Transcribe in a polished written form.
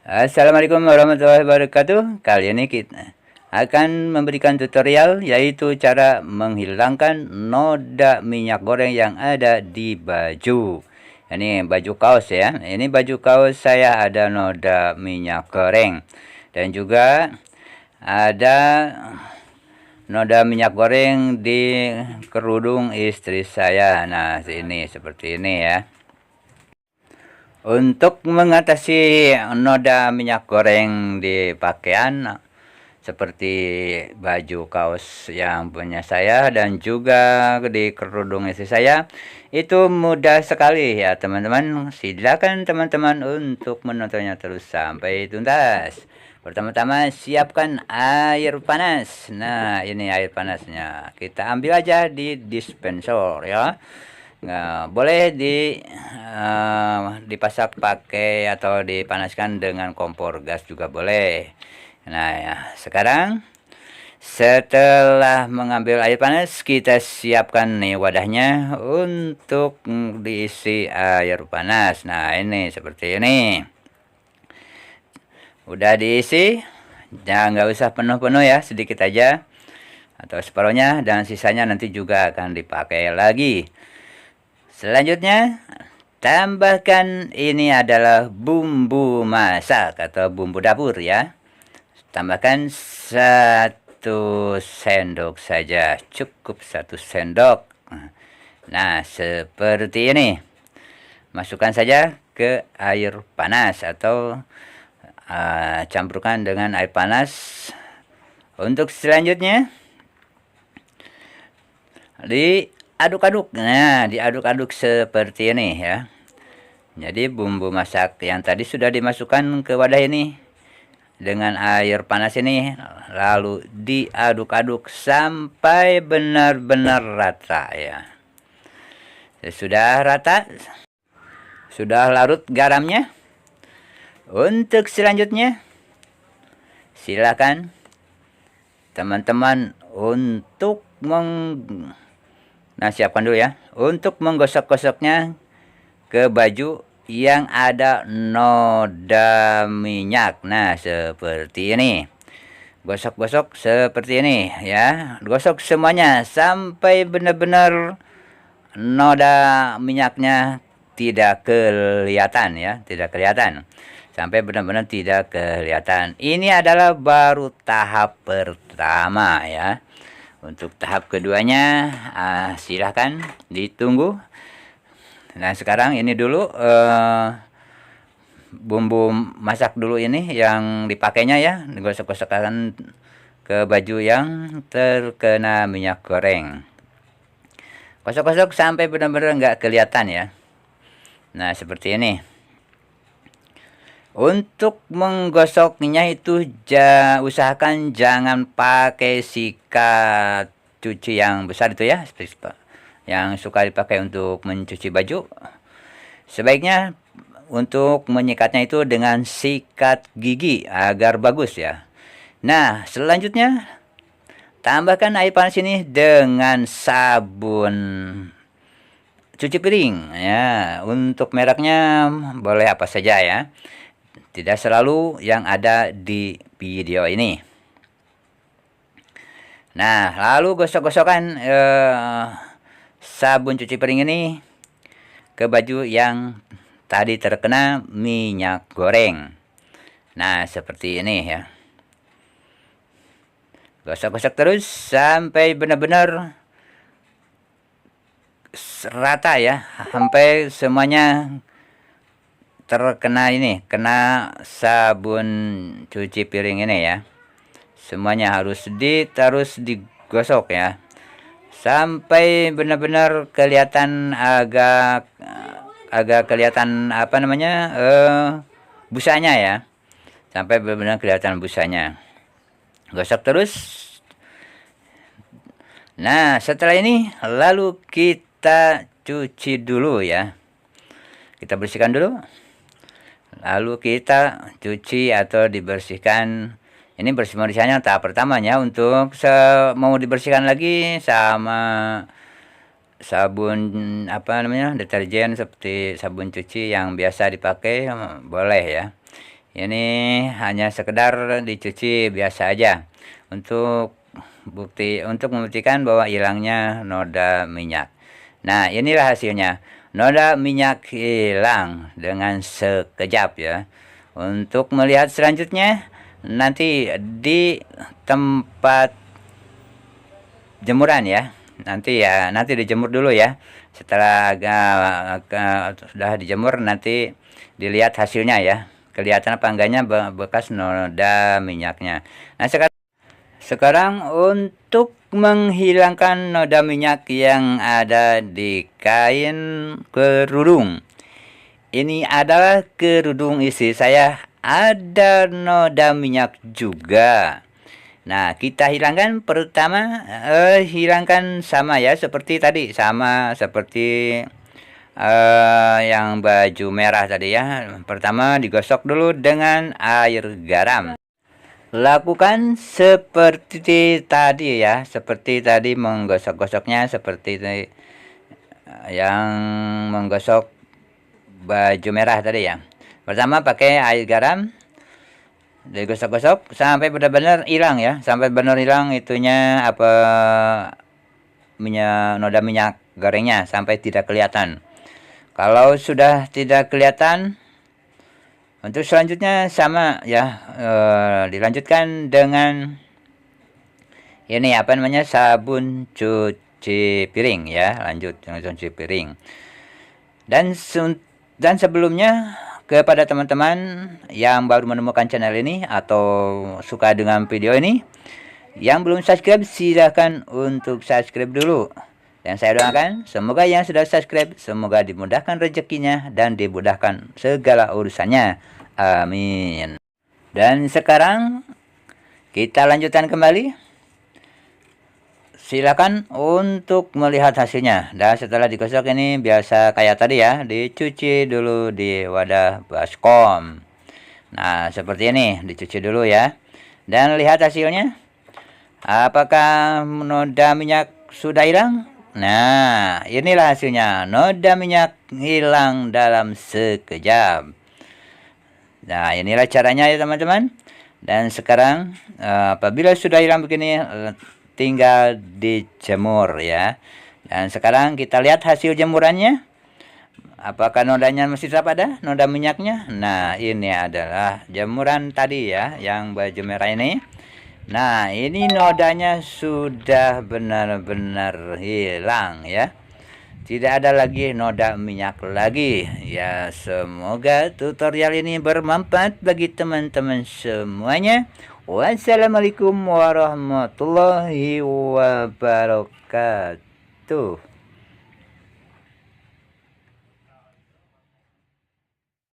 Assalamualaikum warahmatullahi wabarakatuh. Kali ini kita akan memberikan tutorial yaitu cara menghilangkan noda minyak goreng yang ada di baju. Ini baju kaos ya. Ini baju kaos saya ada noda minyak goreng. Dan juga ada noda minyak goreng di kerudung istri saya. Nah, ini seperti ini ya. Untuk mengatasi noda minyak goreng di pakaian seperti baju kaos yang punya saya dan juga di kerudung istri saya, itu mudah sekali ya teman-teman. Silakan teman-teman untuk menontonnya terus sampai tuntas. Pertama-tama siapkan air panas. Nah, ini air panasnya. Kita ambil aja di dispenser ya. Nah, boleh dipasak pakai atau dipanaskan dengan kompor gas juga boleh. Nah, ya, sekarang setelah mengambil air panas, kita siapkan nih wadahnya untuk diisi air panas. Nah, ini seperti ini. Udah diisi, jangan nggak usah penuh-penuh ya, sedikit aja atau separuhnya, dan sisanya nanti juga akan dipakai lagi. Selanjutnya, tambahkan ini adalah bumbu masak atau bumbu dapur ya. Tambahkan 1 sendok saja, cukup 1 sendok. Nah, seperti ini. Masukkan saja ke air panas atau campurkan dengan air panas. Untuk selanjutnya, diaduk-aduk. Nah, diaduk-aduk seperti ini ya. Jadi bumbu masak yang tadi sudah dimasukkan ke wadah ini dengan air panas ini, lalu diaduk-aduk sampai benar-benar rata ya. Sudah rata, sudah larut garamnya. Untuk selanjutnya, silakan teman-teman untuk siapkan dulu ya. Untuk menggosok-gosoknya ke baju yang ada noda minyak. Nah, seperti ini. Gosok-gosok seperti ini ya. Gosok semuanya sampai benar-benar noda minyaknya tidak kelihatan ya, tidak kelihatan. Sampai benar-benar tidak kelihatan. Ini adalah baru tahap pertama ya. Untuk tahap keduanya silahkan ditunggu. Nah, sekarang ini dulu bumbu masak dulu ini yang dipakainya ya, digosok-gosokkan ke baju yang terkena minyak goreng. Gosok-gosok sampai benar-benar nggak kelihatan ya. Nah, seperti ini. Untuk menggosoknya itu usahakan jangan pakai sikat cuci yang besar itu ya, yang suka dipakai untuk mencuci baju. Sebaiknya untuk menyikatnya itu dengan sikat gigi agar bagus ya. Nah, selanjutnya tambahkan air panas ini dengan sabun cuci piring ya. Untuk mereknya boleh apa saja ya. Tidak selalu yang ada di video ini. Nah, lalu gosok-gosokkan sabun cuci piring ini ke baju yang tadi terkena minyak goreng. Nah, seperti ini ya. Gosok-gosok terus sampai benar-benar rata ya, sampai semuanya terkena ini, kena sabun cuci piring ini ya. Semuanya harus digosok ya, sampai benar-benar kelihatan agak kelihatan apa namanya busanya ya, sampai benar-benar kelihatan busanya. Gosok terus. Nah, setelah ini lalu kita cuci dulu ya, kita bersihkan dulu. Lalu kita cuci atau dibersihkan. Ini bersih-bersihnya tahap pertamanya. Untuk mau dibersihkan lagi sama sabun apa namanya, deterjen seperti sabun cuci yang biasa dipakai boleh ya. Ini hanya sekedar dicuci biasa aja untuk membuktikan bahwa hilangnya noda minyak. Nah, inilah hasilnya. Noda minyak hilang dengan sekejap ya. Untuk melihat selanjutnya nanti di tempat jemuran ya. Nanti dijemur dulu ya. Setelah sudah dijemur nanti dilihat hasilnya ya. Kelihatan apa enggaknya bekas noda minyaknya. Nah, sekarang untuk menghilangkan noda minyak yang ada di kain kerudung. Ini adalah kerudung istri saya, ada noda minyak juga. Nah, kita hilangkan pertama, hilangkan sama ya seperti tadi, sama seperti yang baju merah tadi ya. Pertama digosok dulu dengan air garam. Lakukan seperti tadi ya, seperti tadi menggosok-gosoknya seperti yang menggosok baju merah tadi ya. Pertama pakai air garam, digosok-gosok sampai benar-benar hilang ya, sampai benar hilang itunya apa noda minyak gorengnya sampai tidak kelihatan. Kalau sudah tidak kelihatan, untuk selanjutnya sama ya, dilanjutkan dengan ini apa namanya sabun cuci piring ya, lanjut dengan cuci piring. Dan sebelumnya kepada teman-teman yang baru menemukan channel ini atau suka dengan video ini, yang belum subscribe silahkan untuk subscribe dulu. Dan saya doakan semoga yang sudah subscribe semoga dimudahkan rezekinya dan dimudahkan segala urusannya. Amin. Dan sekarang kita lanjutkan kembali. Silakan untuk melihat hasilnya. Dan setelah digosok ini biasa kayak tadi ya, dicuci dulu di wadah baskom. Nah, seperti ini, dicuci dulu ya. Dan lihat hasilnya. Apakah noda minyak sudah hilang? Nah, inilah hasilnya. Noda minyak hilang dalam sekejap. Nah, inilah caranya ya teman-teman. Dan sekarang apabila sudah hilang begini, tinggal dijemur ya. Dan sekarang kita lihat hasil jemurannya. Apakah nodanya masih tetap ada, noda minyaknya? Nah, ini adalah jemuran tadi ya, yang baju merah ini. Nah, ini nodanya sudah benar-benar hilang ya. Tidak ada lagi noda minyak lagi. Ya, semoga tutorial ini bermanfaat bagi teman-teman semuanya. Wassalamualaikum warahmatullahi wabarakatuh.